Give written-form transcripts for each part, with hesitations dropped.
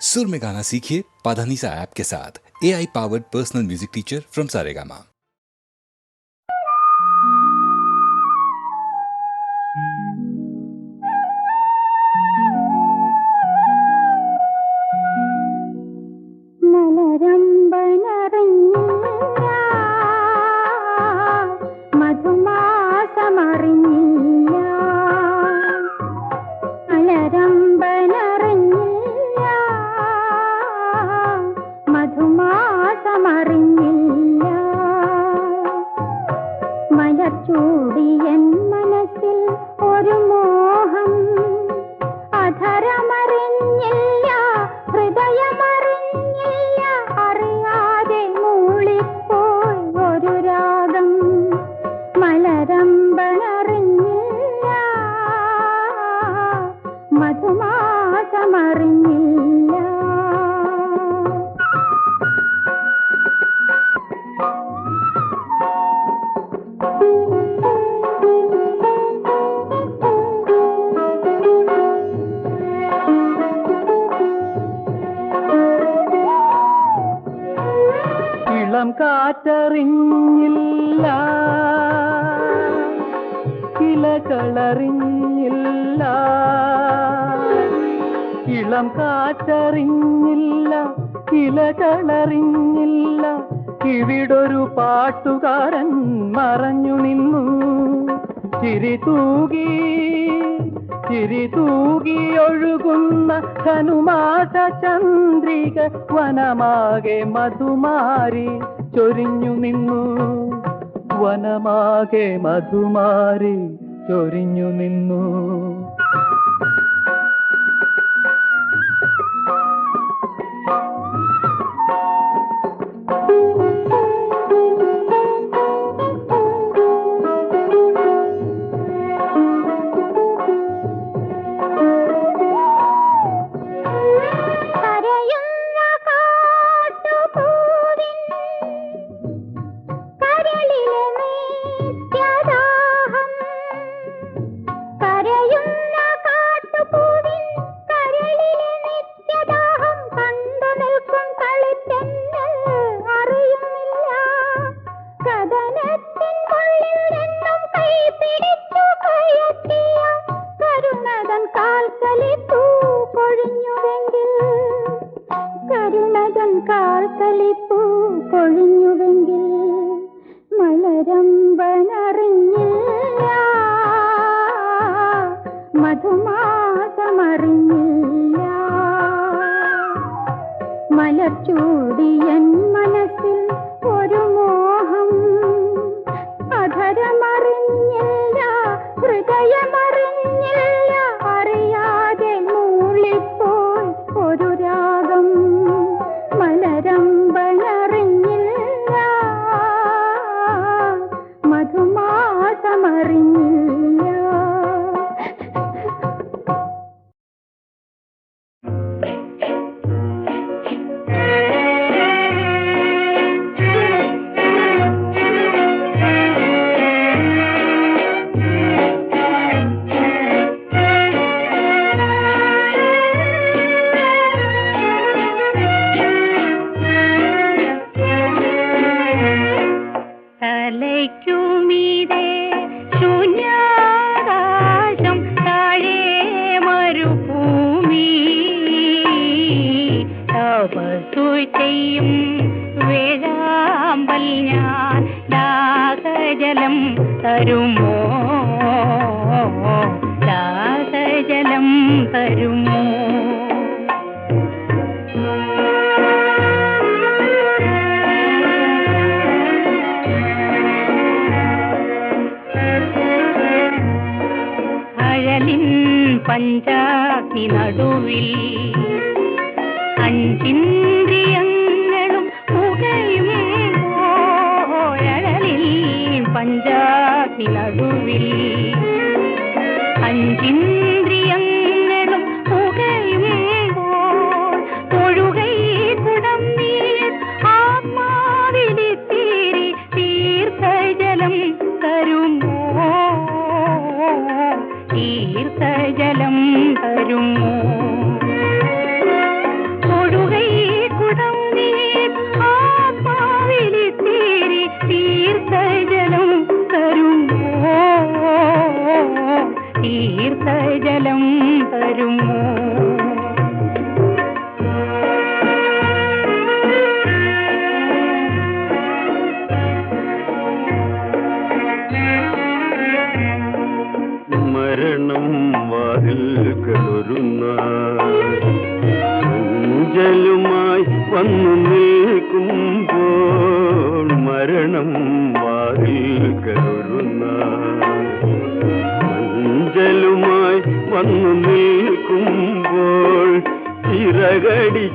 सुर में गाना सीखिए पाधानीसा ऐप के साथ। AI powered personal music teacher from Saregama. കാറ്ററിഞ്ഞില്ല, കിളകളറിഞ്ഞില്ല, ഇളം കാറ്ററിഞ്ഞില്ല, കിളകളറിഞ്ഞില്ല. ഇവിടൊരു പാട്ടുകാരൻ മറഞ്ഞു നിന്നു. ചിരി തൂകി ഒഴുകുന്ന ധനുമാസ ചന്ദ്രിക വനമാകെ മധുമാരി ചൊരിഞ്ഞു നിന്നു. വനമാകെ മധുമാരി ചൊരിഞ്ഞു നിന്നു. പഞ്ചാഗ്നി നടുവിൽ അഞ്ചിന്ദ്രിയങ്ങളും പുകയുമ്പോഴലിൽ പഞ്ചാഗ്നി നടുവിൽ അഞ്ചിന്ദ്രിയങ്ങളും പുകയുമ്പോൾ ഒഴുകൈ കുടം നീർ ആത്മാവിലിത്തിരി തീർത്ഥജലം തരുമോ തീർത്ഥജലം തരുമോ വന്നു നിൽക്കുമ്പോൾ മരണം വാതിൽ കരുന്ന മഞ്ചലുമായി വന്നു നിൽക്കുമ്പോൾ ചിറകടിച്ചെങ്കൂട്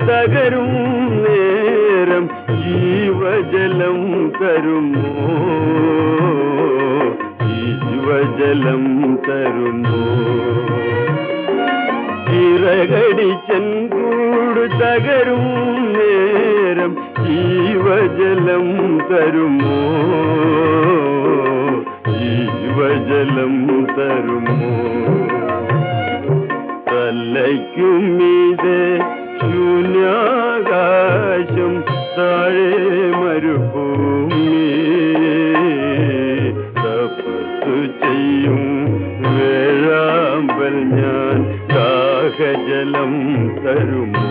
തകരും നേരം ജീവജലം തരുമോ ജീവജലം തരുമോ ചിറകടിച്ചെങ്കൂട് തകരും നേരം ജീവജലം തരുമോ ജീവജലം തരുമോ തലയ്ക്കുമീതെ ശൂന്യാകാശം താഴെ മരുഭൂമി തപസ്സു ചെയ്യും വേഴാമ്പൽ ഞാൻ ദാഹജലം തരുമോ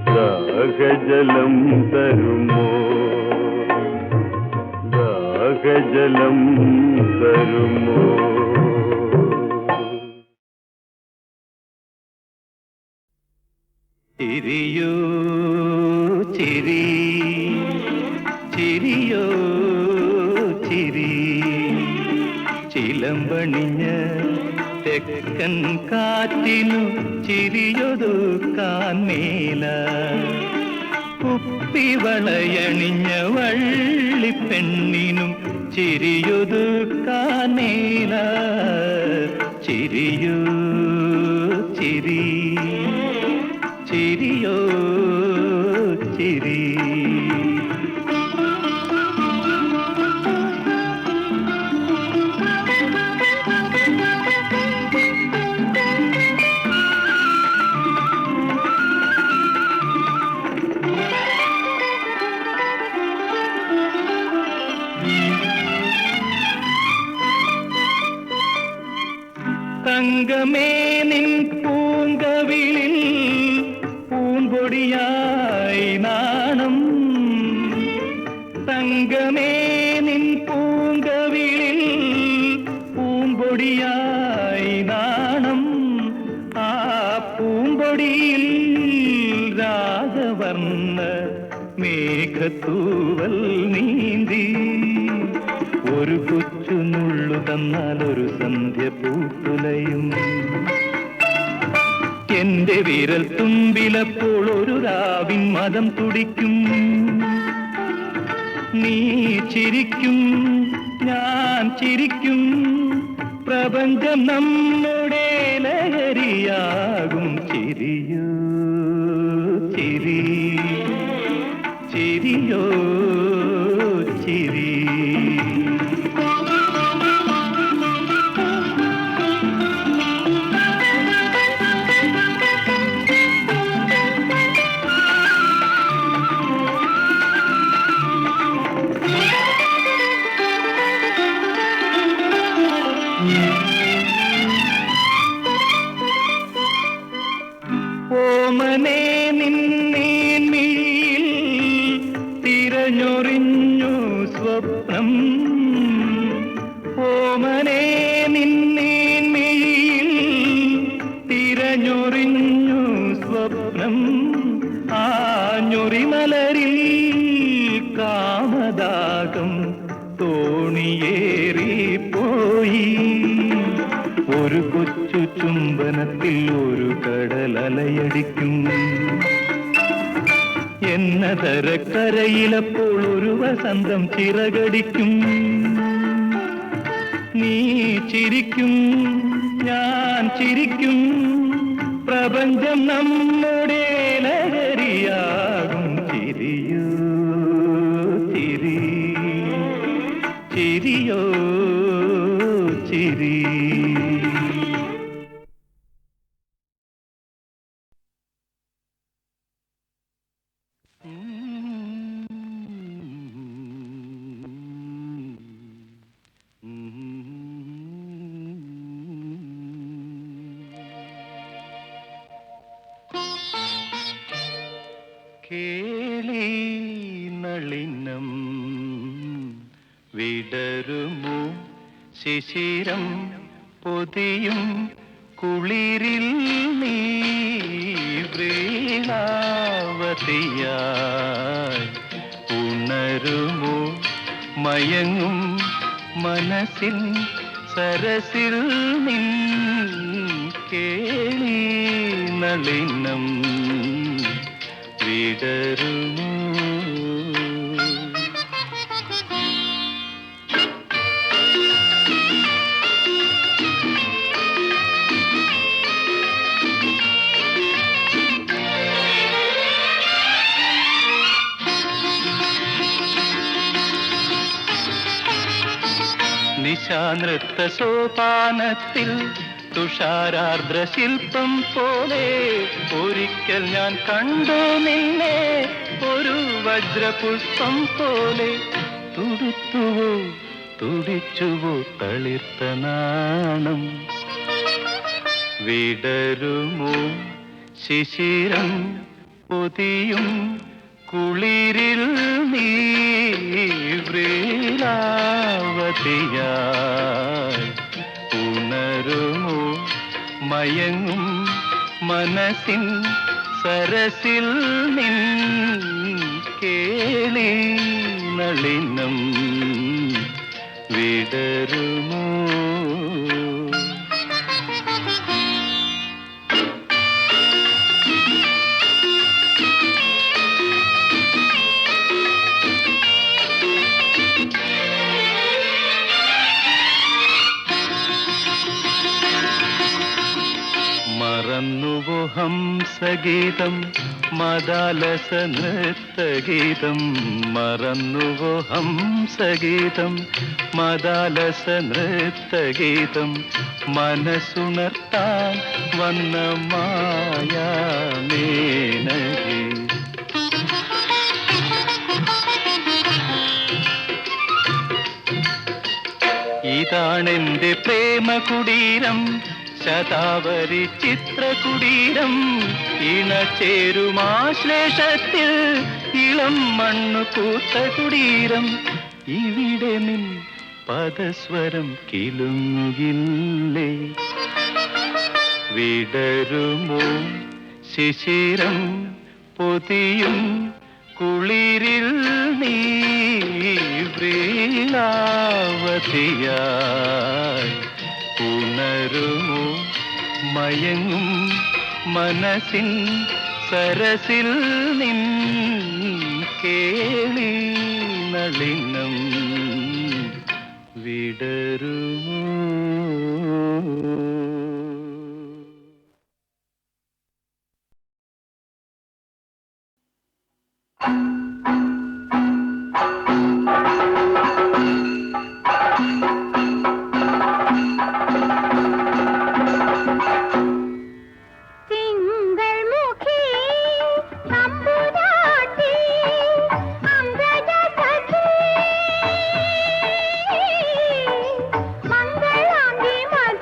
ദാഹജലം തരുമോ ദാഹജലം തരുമോ ചിരിയോ ചിരി ചിരിയോ ചിരി ചിലമ്പണിഞ്ഞ തെക്കൻ കാറ്റിനു ചിരിയൊതുക്കാൻ മേല കുപ്പിവളയണിഞ്ഞ വള്ളിപ്പെണ്ണിനും ചിരിയൊതുക്കാൻ മേല ചിരിയോ ചിരി ചിരിയോ ചിരി തങ്കമേ നിൻ പൂങ്കവിളിൽ പൂമ്പൊടിയായി നാണം തങ്കമേ നിൻ പൂങ്കവിളിൽ പൂമ്പൊടിയായി നാണം ആ പൂമ്പൊടിയിൽ രാഗവർണ്ണ മേഘത്തൂവൽ നീന്തി ഒരു കൊച്ചു നുള്ളു തന്നാൽ ഒരു സന്ധ്യ പൂത്തുലയും എന്റെ വിരൽ തുമ്പിലപ്പോൾ ഒരു രാവിൻ മദം തുടിക്കും നീ ചിരിക്കും ഞാൻ ചിരിക്കും പ്രപഞ്ചം നമ്മുടെ ലഹരിയാകും ചിരിയോ ചിരി ചിരിയോ ചിരി ഓമനേ നിന്നേൻമിഴിയിൽ തിരഞ്ഞൊറിഞ്ഞു സ്വപ്നം ഓമനേ നിന്നേൻമിഴിയിൽ തിരഞ്ഞൊറിഞ്ഞു സ്വപ്നം ആ ഞൊറിമലരിൽ കാമദാഗം തോണിയേറിപ്പോയി ഒരു കൊച്ചു ചുംബനത്തിൽ ഒരു കടലലയടിക്കും എന്നതരക്കരയിലപ്പോൾ ഒരു വസന്തം ചിറകടിക്കും നീ ചിരിക്കും ഞാൻ ചിരിക്കും പ്രപഞ്ചം നമ്മുടെ ലഹരിയാകും ചിരിയോ ചിരി ചിരിയോ ചിരി കേളി നളിനം വിടരുമോ ശിശിരം പൊതിയും കുളിരിൽ നീ ഉണരുമോ മയങ്ങും മനസ്സിൽ സരസിൽ നിൻ കേളി നളിനം വിടരുമോ. നിശാനൃത്ത സോപാനത്തിൽ തുഷാരാർദ്ര ശില്പം പോലെ ഒരിക്കൽ ഞാൻ കണ്ടു നിന്നെ ഒരു വജ്രപുഷ്പം പോലെ. തുടുത്തുവോ തുടിച്ചുവോ തളിർത്ത നാണം വിടരുമോ ശിശിരം പൊതിയും കുളിരിൽ നീ വ്രീലാവതിയായി ഉണരുമോ മയങ്ങും മനസ്സിൻ സരസിൽ നിൻ കേളി നളിനം വിടരുമോ. മറന്നുവോ ഹംസഗീതം മദാലസ നൃത്തഗീതം. മറന്നുവോ ഹംസഗീതം മദാലസ നൃത്തഗീതം. മനസ്സുണർത്താൻ വന്ന മായാമേനകി. ഇതാണെന്റെ പ്രേമ കുടീരം ശതാവരി ചിത്രകുടീരം. ഇണചേരുമാശ്ലേഷത്തിൽ ഇളം മണ്ണു പൂത്ത കുടീരം. ഇവിടെ നിൻ പദസ്വരം കിലുങ്ങുകില്ലേ. വിടരുമോ ശിശിരം പൊതിയും കുളിരിൽ നീ വ്രീലാവതിയായി ഉണരുമോ മയങ്ങും മനസ്സിൻ സരസിൽ നിൻ കേളി നളിനം വിടരുമോ. മംഗളാംഗി മധു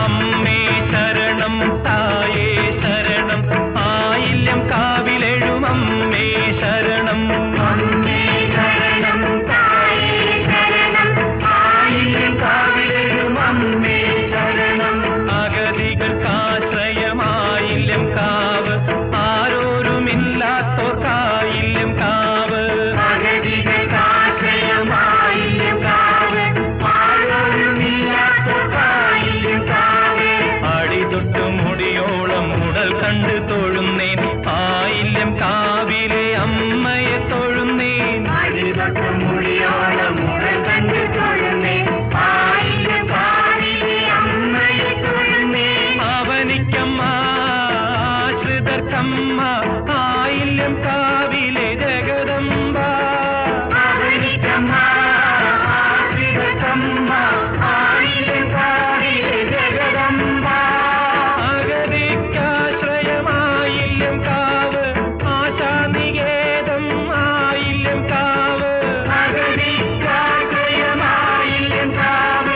അമ്മേ ശരണം തായേ ശരണം ആയില്യം കാവിലെഴും അമ്മേ ശരണം അമ്മേ ശരണം തായേ ശരണം ആയില്യം കാവിലെഴും അമ്മേ ശരണം അഗതികൾക്കാശ്രയമായില്യം കാവ് ആരോരുമില്ലാത്തോർക്കായില്യം കാവ് അഗതികൾക്കാശ്രയമായില്യം കാവ് ആരോരുമില്ലാത്തോർക്കായില്യം കാവ് അടിതൊട്ടു മുടിയോളം ഉടൽ കണ്ട് തൊഴുന്നേൻ ആയില്യം കാവിലെ അമ്മയെ തൊഴുന്നേൻ അടിതൊട്ടു മുടിയോളം ഉടൽ കണ്ട് തൊഴുന്നേൻ ആയില്യം കാവിലെ അമ്മയെ തൊഴുന്നേൻ അവനിക്കമ്മ ആശ്രിതർക്കമ്മ ആയില്യം കാവിലെ ജഗദംബ അവനിക്കമ്മ ആശ്രിതർക്കമ്മ ആയില്യം കാവിലെ ജഗദംബ അഗതിക്കാശ്രയമായില്യം കാവ് ആശാനികേതം ആയില്യം കാവ് അഗതിക്കാശ്രയമായില്യം കാവ്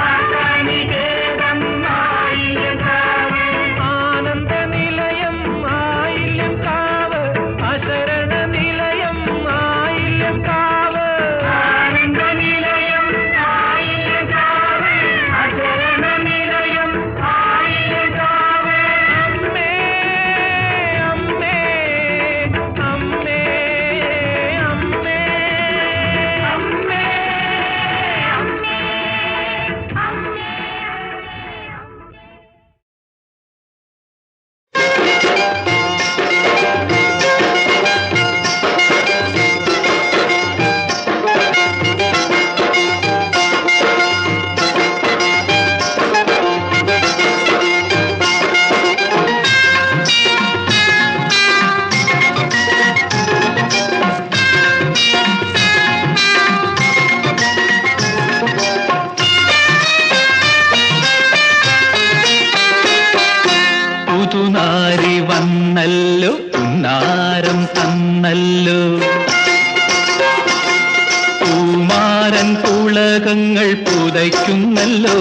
ആശാനികേതം ആയില്യം കാവ് ആനന്ദ നിലയം ആയില്യം കാവ് അശരണ നിലയം ആയില്യം കാവ് ആനന്ദ നിലയം ആയില്യം കാവ് അശരണ നിലയം ആയില്യം കാവ് അമ്മേ അമ്മേ അമ്മേ അമ്മേ അമ്മേ പുതുനാരി വന്നല്ലോ പുന്നാരം തന്നല്ലോ പൂമാരൻ പുളകങ്ങൾ പുതയ്ക്കുന്നല്ലോ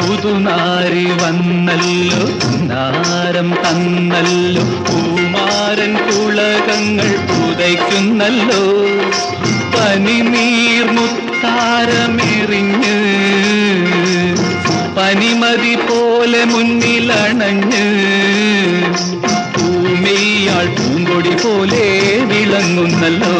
പുതുനാരി വന്നല്ലോ പുന്നാരം തന്നല്ലോ പൂമാരൻ പുളകങ്ങൾ പുതയ്ക്കുന്നല്ലോ പനിനീർ മുത്താരമെറിഞ്ഞ് പനിമതി പോലെ മുന്നിലണഞ്ഞ് ഭൂമിയാൾ പൂങ്കൊടി പോലെ വിളങ്ങുന്നല്ലോ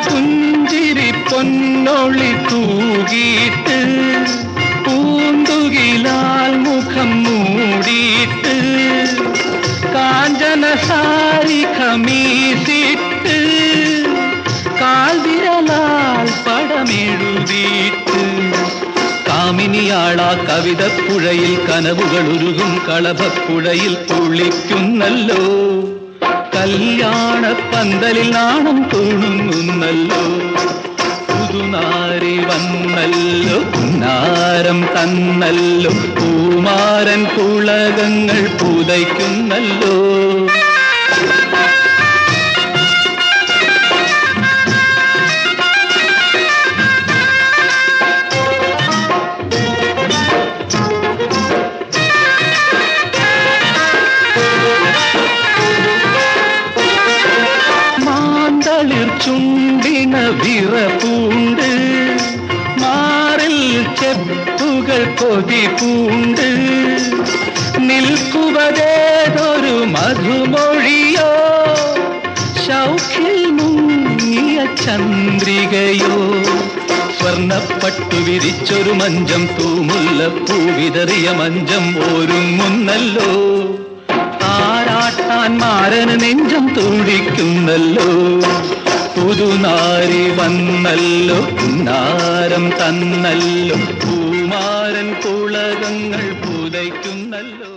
പുഞ്ചിരി പൊന്നൊളി തൂകിയിട്ട് പൂന്തുകിലാൽ മുഖം മൂടിയിട്ട് കാഞ്ചന സാരി ഖമീസിട്ട് കാൽവിരലാൽ പടമെഴുതിയിട്ട് കാമിനിയാളാ കവിതപ്പുഴയിൽ കനവുകൾ ഉരുകും കളഭപ്പുഴയിൽ കുളിക്കുന്നല്ലോ കല്യാണ പന്തലിൽ നാണം തുണുങ്ങുന്നല്ലോ പുതുനാരി വന്നല്ലോ പുന്നാരം തന്നല്ലോ പൂമാരൻ പുളകങ്ങൾ പുതയ്ക്കുന്നല്ലോ മാന്തളിർ ചുണ്ടിന വിറപ്പൂണ്ട് മാറിൽ ചെപ്പുകൾ കൊതിപ്പൂണ്ട് നിൽക്കുവതേതൊരു മധുമൊഴിയോ ശൗഖിൽ മുങ്ങിയ ചന്ദ്രികയോ സ്വർണ്ണപ്പട്ടു വിരിച്ചൊരു മഞ്ചം തൂമുല്ലപ്പൂ വിതറിയ മഞ്ചം ഒരുങ്ങുന്നല്ലോ ആരാട്ടാൻ മാരന് നെഞ്ചം തുടിക്കുന്നല്ലോ പുതുനാരി വന്നല്ലോ പുന്നാരം തന്നല്ലോ പൂമാരൻ പുളകങ്ങൾ പുതയ്ക്കുന്നല്ലോ